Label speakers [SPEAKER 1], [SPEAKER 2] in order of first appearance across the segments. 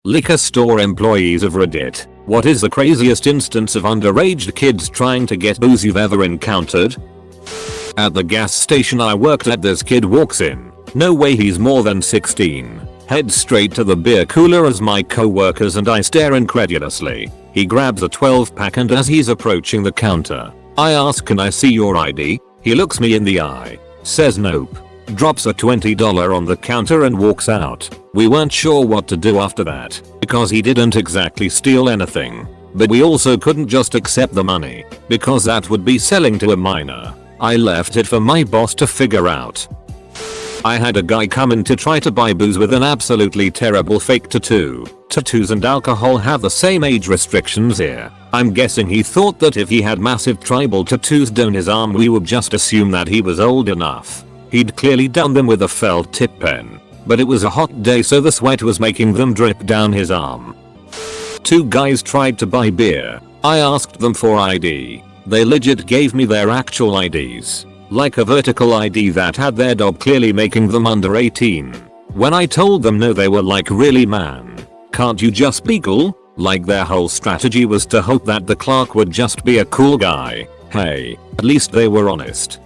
[SPEAKER 1] Liquor store employees of Reddit. What is the craziest instance of underage kids trying to get booze you've ever encountered? At the gas station I worked at, this kid walks in. No way he's more than 16. Heads straight to the beer cooler as my co-workers and I stare incredulously. He grabs a 12-pack and as he's approaching the counter, I ask, "Can I see your ID?" He looks me in the eye, says nope, drops a $20 on the counter and walks out. We weren't sure what to do after that, because he didn't exactly steal anything. But we also couldn't just accept the money, because that would be selling to a minor. I left it for my boss to figure out. I had a guy come in to try to buy booze with an absolutely terrible fake tattoo. Tattoos and alcohol have the same age restrictions here. I'm guessing he thought that if he had massive tribal tattoos down his arm we would just assume that he was old enough. He'd clearly done them with a felt tip pen. But it was a hot day so the sweat was making them drip down his arm. Two guys tried to buy beer. I asked them for ID. They legit gave me their actual IDs. Like a vertical ID that had their dog, clearly making them under 18. When I told them no, they were like, "Really, man? Can't you just be cool?" Like their whole strategy was to hope that the clerk would just be a cool guy. Hey, at least they were honest.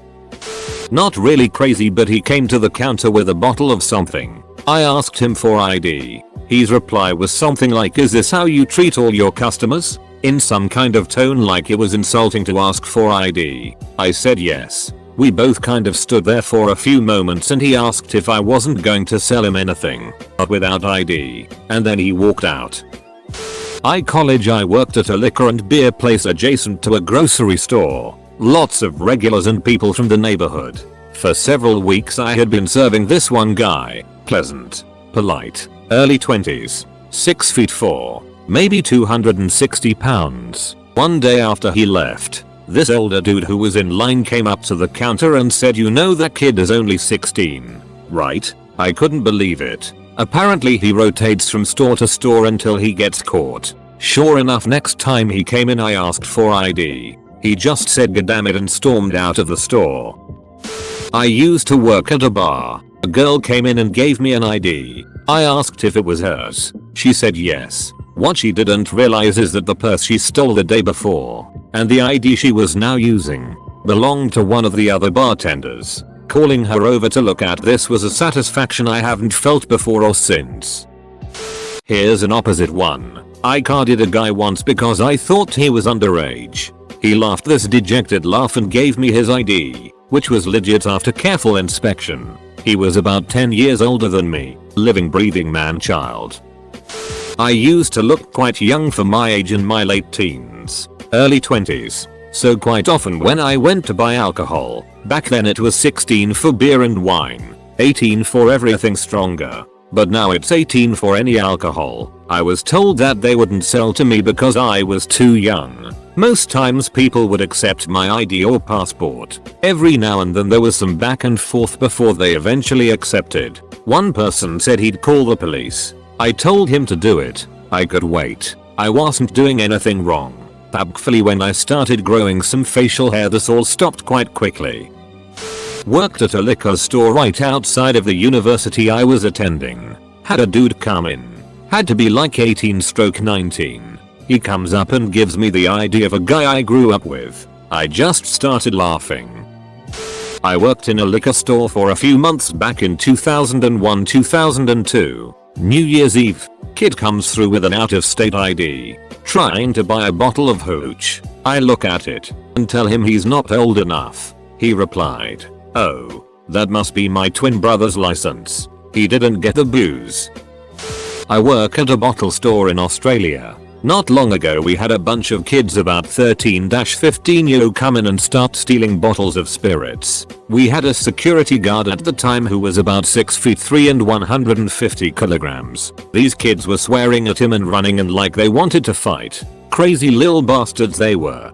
[SPEAKER 1] Not really crazy, but he came to the counter with a bottle of something. I asked him for ID. His reply was something like, "Is this how you treat all your customers?" In some kind of tone like it was insulting to ask for ID. I said yes. We both kind of stood there for a few moments and he asked if I wasn't going to sell him anything, but without ID, and then he walked out. I worked at a liquor and beer place adjacent to a grocery store. Lots of regulars and people from the neighborhood. For several weeks I had been serving this one guy. Pleasant, polite, early 20s, 6'4", maybe 260 pounds. One day after he left, this older dude who was in line came up to the counter and said, "You know that kid is only 16, right?" I couldn't believe it. Apparently he rotates from store to store until he gets caught. Sure enough, next time he came in I asked for ID. He just said "Goddammit" and stormed out of the store. I used to work at a bar. A girl came in and gave me an ID. I asked if it was hers. She said yes. What she didn't realize is that the purse she stole the day before, and the ID she was now using, belonged to one of the other bartenders. Calling her over to look at this was a satisfaction I haven't felt before or since. Here's an opposite one. I carded a guy once because I thought he was underage. He laughed this dejected laugh and gave me his ID, which was legit after careful inspection. He was about 10 years older than me, living breathing man child. I used to look quite young for my age, in my late teens, early 20s. So quite often when I went to buy alcohol, back then it was 16 for beer and wine, 18 for everything stronger. But now it's 18 for any alcohol. I was told that they wouldn't sell to me because I was too young. Most times people would accept my ID or passport. Every now and then there was some back and forth before they eventually accepted. One person said he'd call the police. I told him to do it. I could wait. I wasn't doing anything wrong. Thankfully when I started growing some facial hair this all stopped quite quickly. Worked at a liquor store right outside of the university I was attending. Had a dude come in. Had to be like 18-19. He comes up and gives me the ID of a guy I grew up with. I just started laughing. I worked in a liquor store for a few months back in 2001-2002. New Year's Eve. Kid comes through with an out-of-state ID, trying to buy a bottle of hooch. I look at it and tell him he's not old enough. He replied, "Oh, that must be my twin brother's license. He didn't get the booze." I work at a bottle store in Australia. Not long ago we had a bunch of kids about 13-15 come in and start stealing bottles of spirits. We had a security guard at the time who was about 6'3" and 150 kilograms. These kids were swearing at him and running and like they wanted to fight. Crazy little bastards they were.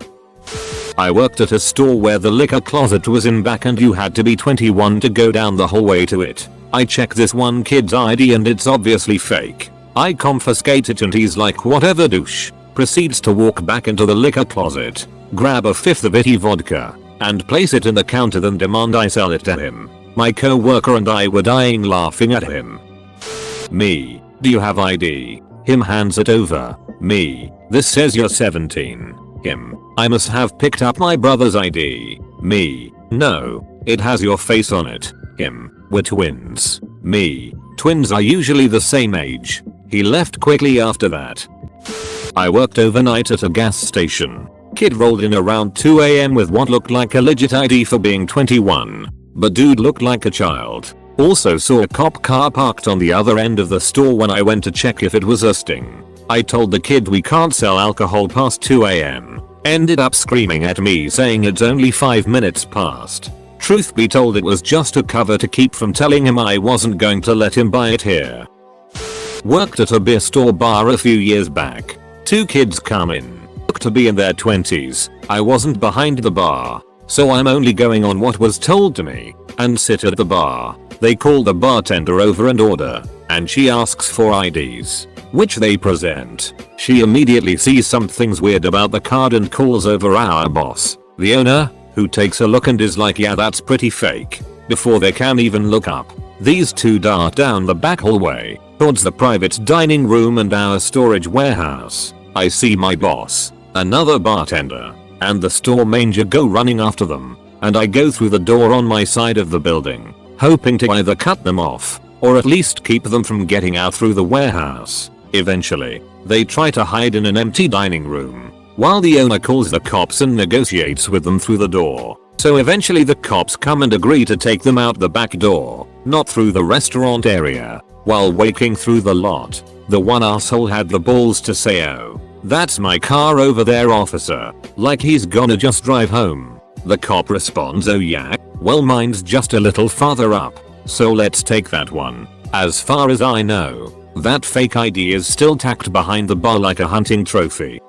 [SPEAKER 1] I worked at a store where the liquor closet was in back and you had to be 21 to go down the hallway to it. I check this one kid's ID and it's obviously fake. I confiscate it and he's like, "Whatever, douche." Proceeds to walk back into the liquor closet, grab a fifth of itty vodka, and place it in the counter, then demand I sell it to him. My co-worker and I were dying laughing at him. Me, "Do you have ID?" Him hands it over. Me. This says you're 17. Him. I must have picked up my brother's ID. Me. No. It has your face on it. Him. We're twins. Me. Twins are usually the same age. He left quickly after that. I worked overnight at a gas station. Kid rolled in around 2 AM with what looked like a legit ID for being 21. But dude looked like a child. Also saw a cop car parked on the other end of the store when I went to check if it was a sting. I told the kid we can't sell alcohol past 2 AM. Ended up screaming at me saying it's only 5 minutes past. Truth be told, it was just a cover to keep from telling him I wasn't going to let him buy it here. Worked at a beer store bar a few years back. 2 kids come in. Look to be in their 20s. I wasn't behind the bar, so I'm only going on what was told to me, and sit at the bar. They call the bartender over and order, and she asks for IDs, which they present. She immediately sees something's weird about the card and calls over our boss, the owner, who takes a look and is like, yeah, that's pretty fake. Before they can even look up, these 2 dart down the back hallway towards the private dining room and our storage warehouse. I see my boss, another bartender, and the store manager go running after them, and I go through the door on my side of the building, hoping to either cut them off or at least keep them from getting out through the warehouse. Eventually, they try to hide in an empty dining room, while the owner calls the cops and negotiates with them through the door. So eventually the cops come and agree to take them out the back door, not through the restaurant area. While walking through the lot, the one asshole had the balls to say, "Oh, that's my car over there, officer," like he's gonna just drive home. The cop responds, "Oh yeah? Well, mine's just a little farther up, so let's take that one." As far as I know, that fake ID is still tacked behind the bar like a hunting trophy.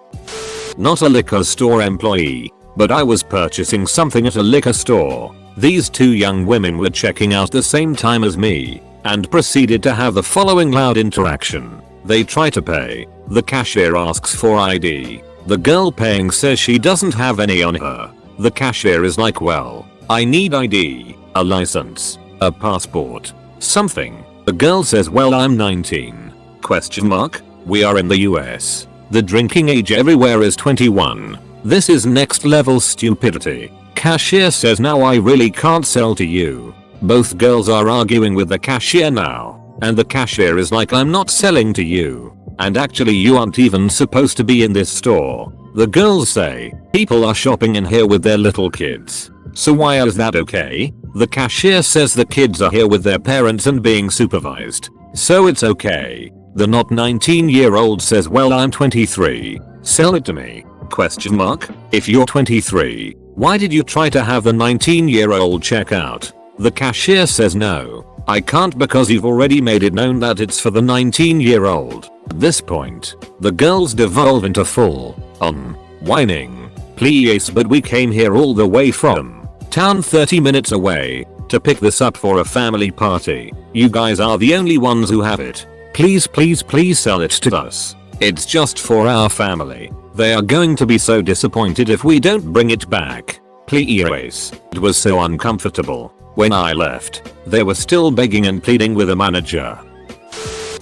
[SPEAKER 1] Not a liquor store employee, but I was purchasing something at a liquor store. These 2 young women were checking out the same time as me, and proceeded to have the following loud interaction. They try to pay. The cashier asks for ID. The girl paying says she doesn't have any on her. The cashier is like, "Well, I need ID, a license, a passport, something." The girl says, "Well, I'm 19. Question mark? We are in the US. The drinking age everywhere is 21. This is next level stupidity." Cashier says, "Now I really can't sell to you." Both girls are arguing with the cashier now, and the cashier is like, "I'm not selling to you. And actually you aren't even supposed to be in this store." The girls say, "People are shopping in here with their little kids. So why is that okay?" The cashier says the kids are here with their parents and being supervised, so it's okay. The not 19-year-old says, "Well, I'm 23. Sell it to me?" Question mark. If you're 23, why did you try to have the 19-year-old check out? The cashier says, "No, I can't because you've already made it known that it's for the 19-year-old. At this point, the girls devolve into full on whining. "Please, but we came here all the way from town 30 minutes away to pick this up for a family party. You guys are the only ones who have it. Please, please, please sell it to us. It's just for our family. They are going to be so disappointed if we don't bring it back. Please." It was so uncomfortable. When I left, they were still begging and pleading with the manager.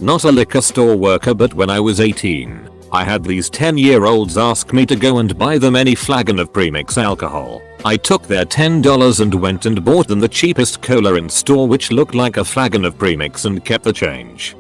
[SPEAKER 1] Not a liquor store worker, but when I was 18, I had these 10-year-olds ask me to go and buy them any flagon of premix alcohol. I took their $10 and went and bought them the cheapest cola in store, which looked like a flagon of premix, and kept the change.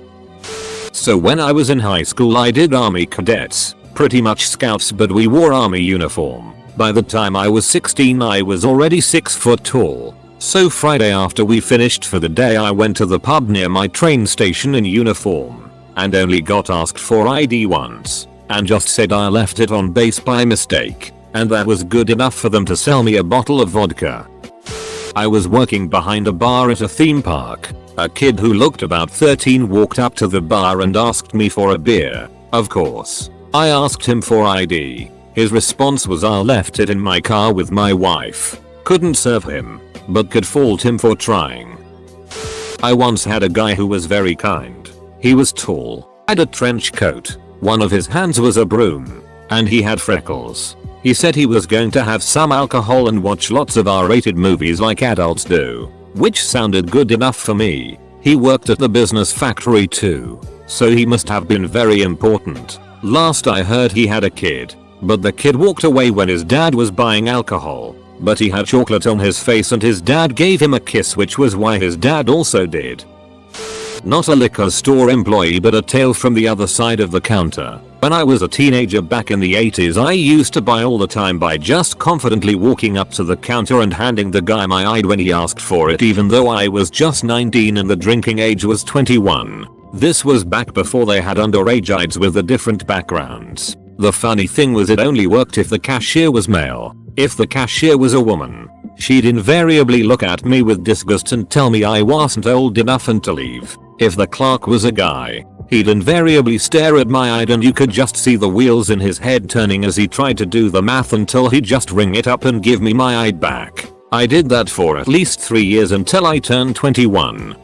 [SPEAKER 1] So when I was in high school, I did army cadets, pretty much scouts, but we wore army uniform. By the time I was 16, I was already 6 foot tall. So Friday after we finished for the day, I went to the pub near my train station in uniform, and only got asked for ID once, and just said I left it on base by mistake, and that was good enough for them to sell me a bottle of vodka. I was working behind a bar at a theme park. A kid who looked about 13 walked up to the bar and asked me for a beer. Of course, I asked him for ID. His response was, "I left it in my car with my wife." Couldn't serve him, but could fault him for trying. I once had a guy who was very kind. He was tall, had a trench coat, one of his hands was a broom, and he had freckles. He said he was going to have some alcohol and watch lots of R-rated movies like adults do, which sounded good enough for me. He worked at the business factory too, so he must have been very important. Last I heard he had a kid, but the kid walked away when his dad was buying alcohol. But he had chocolate on his face and his dad gave him a kiss, which was why his dad also did. Not a liquor store employee, but a tale from the other side of the counter. When I was a teenager back in the 80s, I used to buy all the time by just confidently walking up to the counter and handing the guy my ID when he asked for it, even though I was just 19 and the drinking age was 21. This was back before they had underage IDs with the different backgrounds. The funny thing was it only worked if the cashier was male. If the cashier was a woman, she'd invariably look at me with disgust and tell me I wasn't old enough and to leave. If the clerk was a guy, he'd invariably stare at my ID and you could just see the wheels in his head turning as he tried to do the math until he'd just ring it up and give me my ID back. I did that for at least 3 years until I turned 21.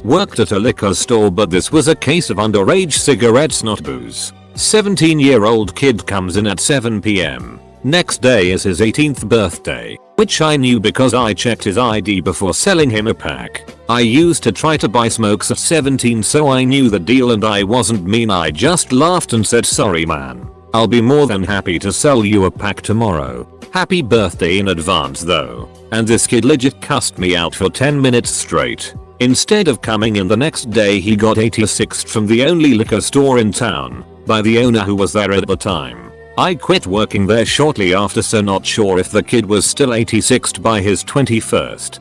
[SPEAKER 1] Worked at a liquor store, but this was a case of underage cigarettes, not booze. 17-year-old kid comes in at 7 PM. Next day is his 18th birthday, which I knew because I checked his ID before selling him a pack. I used to try to buy smokes at 17, so I knew the deal and I wasn't mean. I just laughed and said, "Sorry man, I'll be more than happy to sell you a pack tomorrow. Happy birthday in advance though." And this kid legit cussed me out for 10 minutes straight. Instead of coming in the next day, he got 86'd from the only liquor store in town by the owner who was there at the time. I quit working there shortly after, so not sure if the kid was still 86'd by his 21st.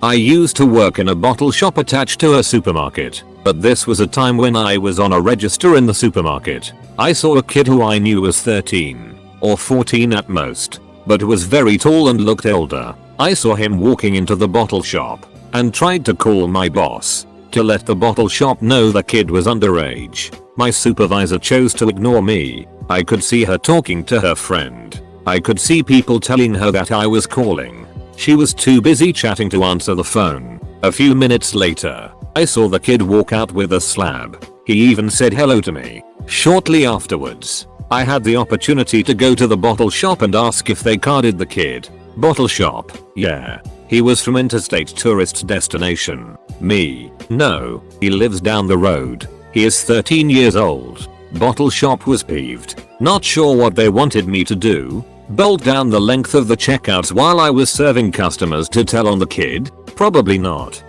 [SPEAKER 1] I used to work in a bottle shop attached to a supermarket, but this was a time when I was on a register in the supermarket. I saw a kid who I knew was 13 or 14 at most, but was very tall and looked older. I saw him walking into the bottle shop and tried to call my boss to let the bottle shop know the kid was underage. My supervisor chose to ignore me. I could see her talking to her friend. I could see people telling her that I was calling. She was too busy chatting to answer the phone. A few minutes later, I saw the kid walk out with a slab. He even said hello to me. Shortly afterwards, I had the opportunity to go to the bottle shop and ask if they carded the kid. Bottle shop, yeah. He was from interstate tourist destination. Me, no, he lives down the road. He is 13 years old. Bottle shop was peeved. Not sure what they wanted me to do. Bolt down the length of the checkouts while I was serving customers to tell on the kid? Probably not.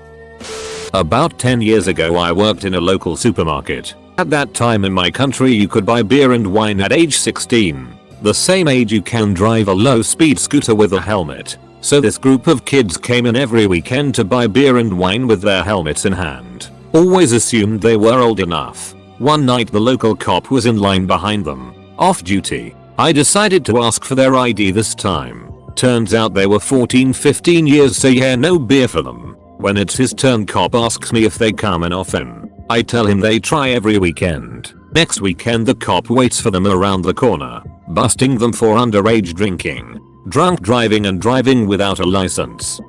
[SPEAKER 1] About 10 years ago, I worked in a local supermarket. At that time in my country, you could buy beer and wine at age 16. The same age you can drive a low speed scooter with a helmet. So this group of kids came in every weekend to buy beer and wine with their helmets in hand. Always assumed they were old enough. One night the local cop was in line behind them, off duty. I decided to ask for their ID this time. Turns out they were 14-15 years, so yeah, no beer for them. When it's his turn, cop asks me if they come in often. I tell him they try every weekend. Next weekend the cop waits for them around the corner, busting them for underage drinking, drunk driving and driving without a license.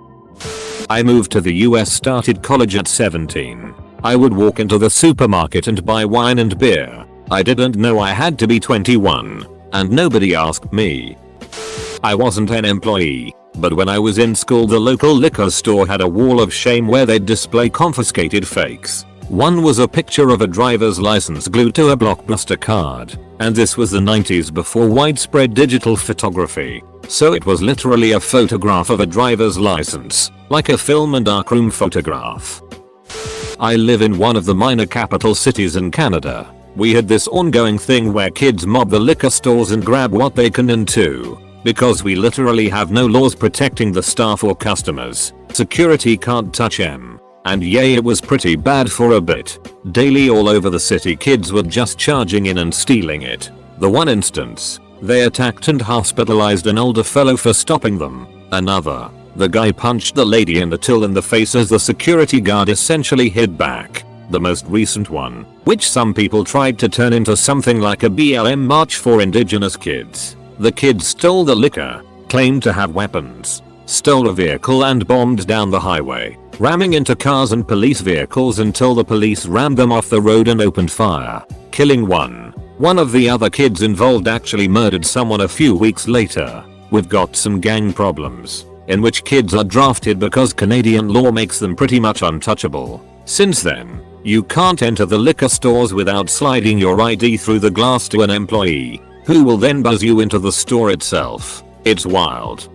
[SPEAKER 1] I moved to the US, started college at 17. I would walk into the supermarket and buy wine and beer. I didn't know I had to be 21, and nobody asked me. I wasn't an employee, but when I was in school, the local liquor store had a wall of shame where they'd display confiscated fakes. One was a picture of a driver's license glued to a Blockbuster card, and this was the 90s, before widespread digital photography. So it was literally a photograph of a driver's license, like a film and darkroom photograph. I live in one of the minor capital cities in Canada. We had this ongoing thing where kids mob the liquor stores and grab what they can into. Because we literally have no laws protecting the staff or customers, security can't touch them. And yeah, it was pretty bad for a bit. Daily all over the city, kids were just charging in and stealing it. The one instance, they attacked and hospitalized an older fellow for stopping them. Another, the guy punched the lady in the till in the face as the security guard essentially hid back. The most recent one, which some people tried to turn into something like a BLM march for indigenous kids. The kids stole the liquor, claimed to have weapons, stole a vehicle and bombed down the highway, ramming into cars and police vehicles until the police rammed them off the road and opened fire, killing one. One of the other kids involved actually murdered someone a few weeks later. We've got some gang problems. in which kids are drafted because Canadian law makes them pretty much untouchable. Since then, you can't enter the liquor stores without sliding your ID through the glass to an employee, who will then buzz you into the store itself. It's wild.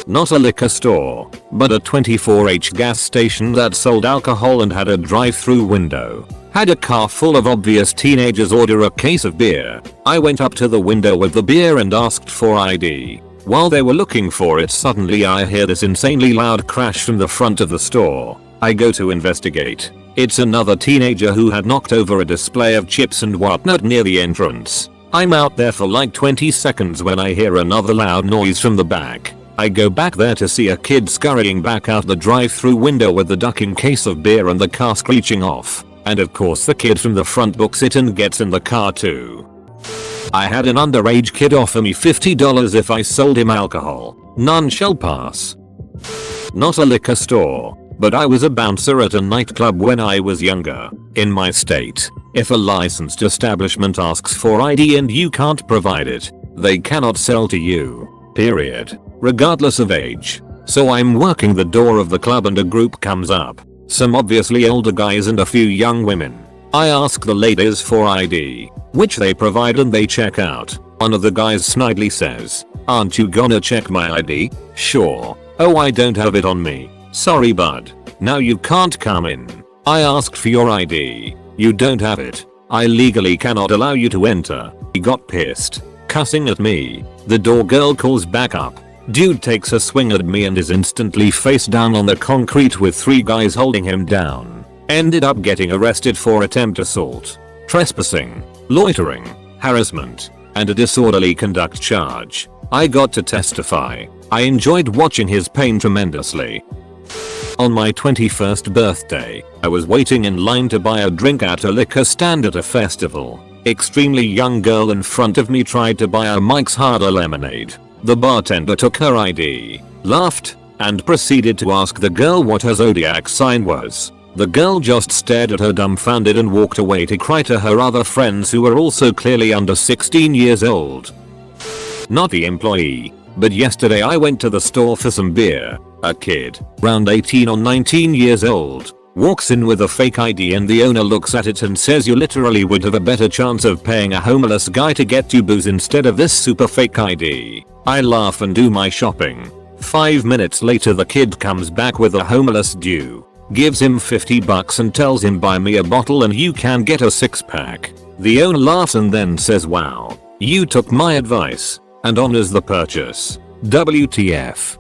[SPEAKER 1] Not a liquor store, but a 24H gas station that sold alcohol and had a drive-through window. Had a car full of obvious teenagers order a case of beer. I went up to the window with the beer and asked for ID. While they were looking for it, suddenly I hear this insanely loud crash from the front of the store. I go to investigate. It's another teenager who had knocked over a display of chips and whatnot near the entrance. I'm out there for like 20 seconds when I hear another loud noise from the back. I go back there to see a kid scurrying back out the drive-through window with the ducking case of beer and the car screeching off. And of course the kid from the front books it and gets in the car too. I had an underage kid offer me $50 if I sold him alcohol. None shall pass. Not a liquor store, but I was a bouncer at a nightclub when I was younger. In my state, if a licensed establishment asks for ID and you can't provide it, they cannot sell to you. Period. Regardless of age. So I'm working the door of the club and a group comes up. Some obviously older guys and a few young women. I ask the ladies for ID, which they provide and they check out. One of the guys snidely says, "Aren't you gonna check my ID?" "Sure." "Oh, I don't have it on me." "Sorry bud. Now you can't come in." "I asked for your ID. You don't have it. I legally cannot allow you to enter." He got pissed, cussing at me. The door girl calls back up. Dude takes a swing at me and is instantly face down on the concrete with 3 guys holding him down. Ended up getting arrested for attempt assault, trespassing, loitering, harassment, and a disorderly conduct charge. I got to testify. I enjoyed watching his pain tremendously. On my 21st birthday, I was waiting in line to buy a drink at a liquor stand at a festival. Extremely young girl in front of me tried to buy a Mike's Harder lemonade. The bartender took her ID, laughed, and proceeded to ask the girl what her zodiac sign was. The girl just stared at her dumbfounded and walked away to cry to her other friends who were also clearly under 16 years old. Not the employee, but yesterday I went to the store for some beer. A kid, around 18 or 19 years old, walks in with a fake ID and the owner looks at it and says you literally would have a better chance of paying a homeless guy to get you booze instead of this super fake ID. I laugh and do my shopping. 5 minutes later the kid comes back with a homeless dude, gives him $50 and tells him buy me a bottle and you can get a 6-pack. The owner laughs and then says wow, you took my advice, and honors the purchase. WTF.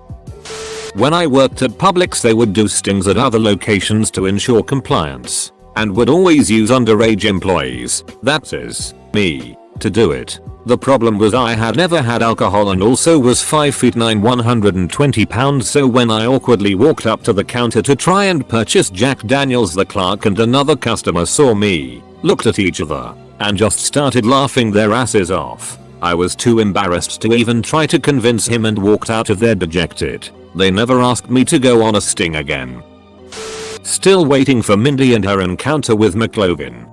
[SPEAKER 1] When I worked at Publix they would do stings at other locations to ensure compliance, and would always use underage employees, that is, me, to do it. The problem was I had never had alcohol and also was 5'9", 120 pounds, so when I awkwardly walked up to the counter to try and purchase Jack Daniels, the clerk and another customer saw me, looked at each other, and just started laughing their asses off. I was too embarrassed to even try to convince him and walked out of there dejected. They never asked me to go on a sting again. Still waiting for Mindy and her encounter with McLovin.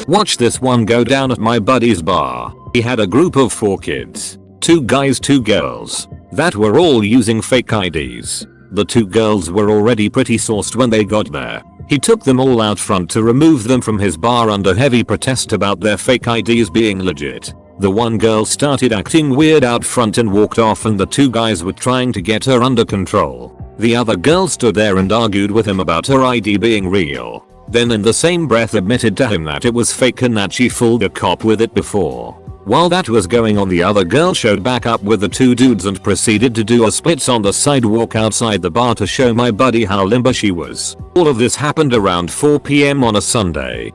[SPEAKER 1] Watch this one go down at my buddy's bar. He had a group of 4 kids, 2 guys 2 girls, that were all using fake IDs. The 2 girls were already pretty sauced when they got there. He took them all out front to remove them from his bar under heavy protest about their fake IDs being legit. The one girl started acting weird out front and walked off and the 2 guys were trying to get her under control. The other girl stood there and argued with him about her ID being real. Then in the same breath admitted to him that it was fake and that she fooled a cop with it before. While that was going on, the other girl showed back up with the 2 dudes and proceeded to do a splits on the sidewalk outside the bar to show my buddy how limber she was. All of this happened around 4 PM on a Sunday.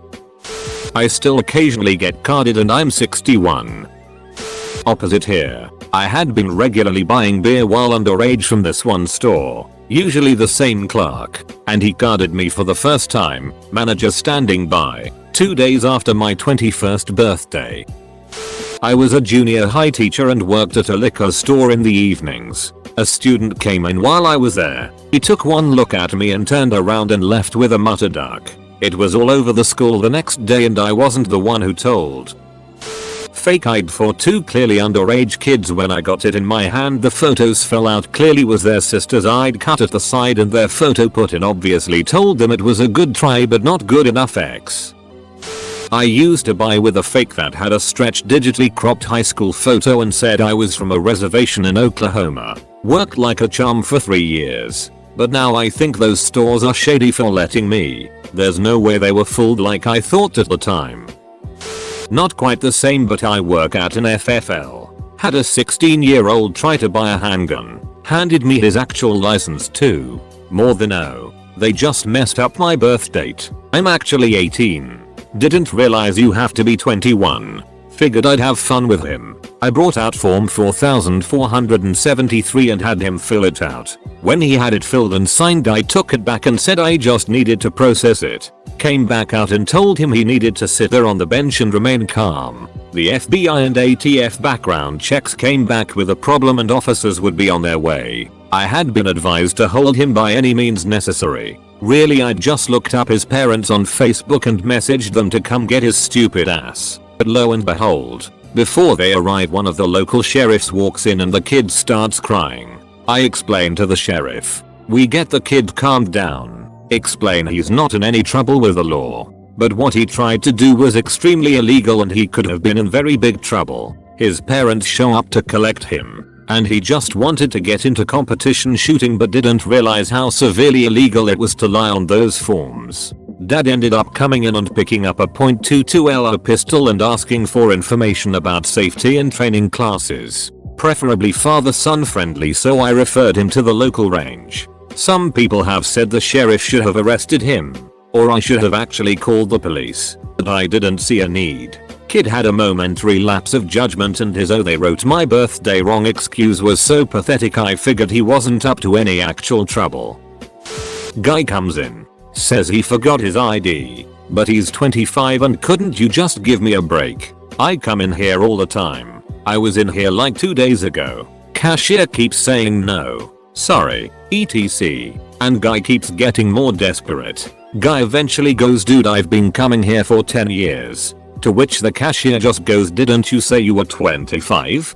[SPEAKER 1] I still occasionally get carded and I'm 61. Opposite here. I had been regularly buying beer while underage from this one store, usually the same clerk, and he carded me for the first time, manager standing by, 2 days after my 21st birthday. I was a junior high teacher and worked at a liquor store in the evenings. A student came in while I was there. He took one look at me and turned around and left with a muttered duck. It was all over the school the next day and I wasn't the one who told. Fake ID for two clearly underage kids. When I got it in my hand, the photos fell out. Clearly was their sister's ID cut at the side and their photo put in. Obviously told them it was a good try but not good enough. I used to buy with a fake that had a stretched digitally cropped high school photo and said I was from a reservation in Oklahoma. Worked like a charm for 3 years. But now I think those stores are shady for letting me. There's no way they were fooled like I thought at the time. Not quite the same, but I work at an FFL. Had a 16-year-old try to buy a handgun. Handed me his actual license too. More than they just messed up my birth date. I'm actually 18. Didn't realize you have to be 21. Figured I'd have fun with him. I brought out form 4473 and had him fill it out. When he had it filled and signed, I took it back and said I just needed to process it. Came back out and told him he needed to sit there on the bench and remain calm. The FBI and ATF background checks came back with a problem and officers would be on their way. I had been advised to hold him by any means necessary. Really, I just looked up his parents on Facebook and messaged them to come get his stupid ass. But lo and behold, before they arrive, one of the local sheriffs walks in and the kid starts crying. I explain to the sheriff. We get the kid calmed down. Explain he's not in any trouble with the law. But what he tried to do was extremely illegal and he could have been in very big trouble. His parents show up to collect him. And he just wanted to get into competition shooting but didn't realize how severely illegal it was to lie on those forms. Dad ended up coming in and picking up a .22 LO pistol and asking for information about safety and training classes. Preferably father-son friendly, so I referred him to the local range. Some people have said the sheriff should have arrested him. Or I should have actually called the police. But I didn't see a need. Kid had a momentary lapse of judgment and his they wrote my birthday wrong excuse was so pathetic I figured he wasn't up to any actual trouble. Guy comes in. Says he forgot his ID. But he's 25 and couldn't you just give me a break? I come in here all the time. I was in here like 2 days ago. Cashier keeps saying no. Sorry, etc. And guy keeps getting more desperate. Guy eventually goes, dude, I've been coming here for 10 years. To which the cashier just goes, didn't you say you were 25?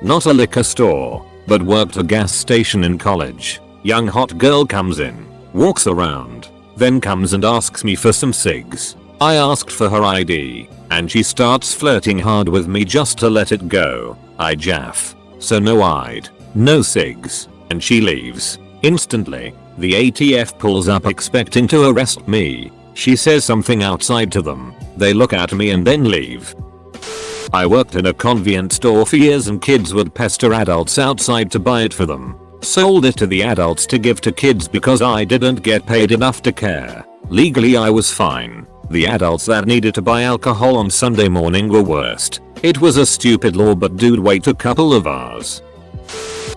[SPEAKER 1] Not a liquor store, but worked a gas station in college. Young hot girl comes in, walks around, then comes and asks me for some cigs. I asked for her ID, and she starts flirting hard with me just to let it go. I jaff. So no ID, no cigs, and she leaves. Instantly, the ATF pulls up expecting to arrest me. She says something outside to them. They look at me and then leave. I worked in a convenience store for years and kids would pester adults outside to buy it for them. Sold it to the adults to give to kids because I didn't get paid enough to care. Legally I was fine. The adults that needed to buy alcohol on Sunday morning were worst. It was a stupid law, but dude, wait a couple of hours.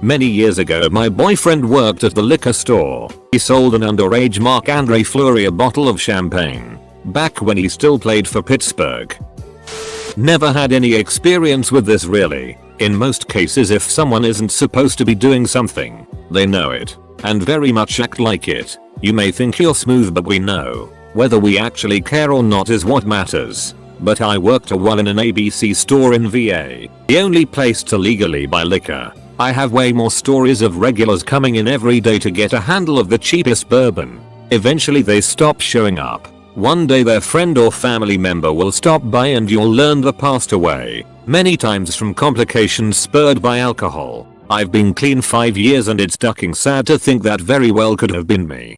[SPEAKER 1] Many years ago my boyfriend worked at the liquor store. He sold an underage Marc Andre Fleury a bottle of champagne. Back when he still played for Pittsburgh. Never had any experience with this really. In most cases if someone isn't supposed to be doing something, they know it. And very much act like it. You may think you're smooth, but we know. Whether we actually care or not is what matters. But I worked a while in an ABC store in VA. The only place to legally buy liquor. I have way more stories of regulars coming in every day to get a handle of the cheapest bourbon. Eventually they stop showing up. One day their friend or family member will stop by and you'll learn they passed away. Many times from complications spurred by alcohol. I've been clean 5 years and it's fucking sad to think that very well could have been me.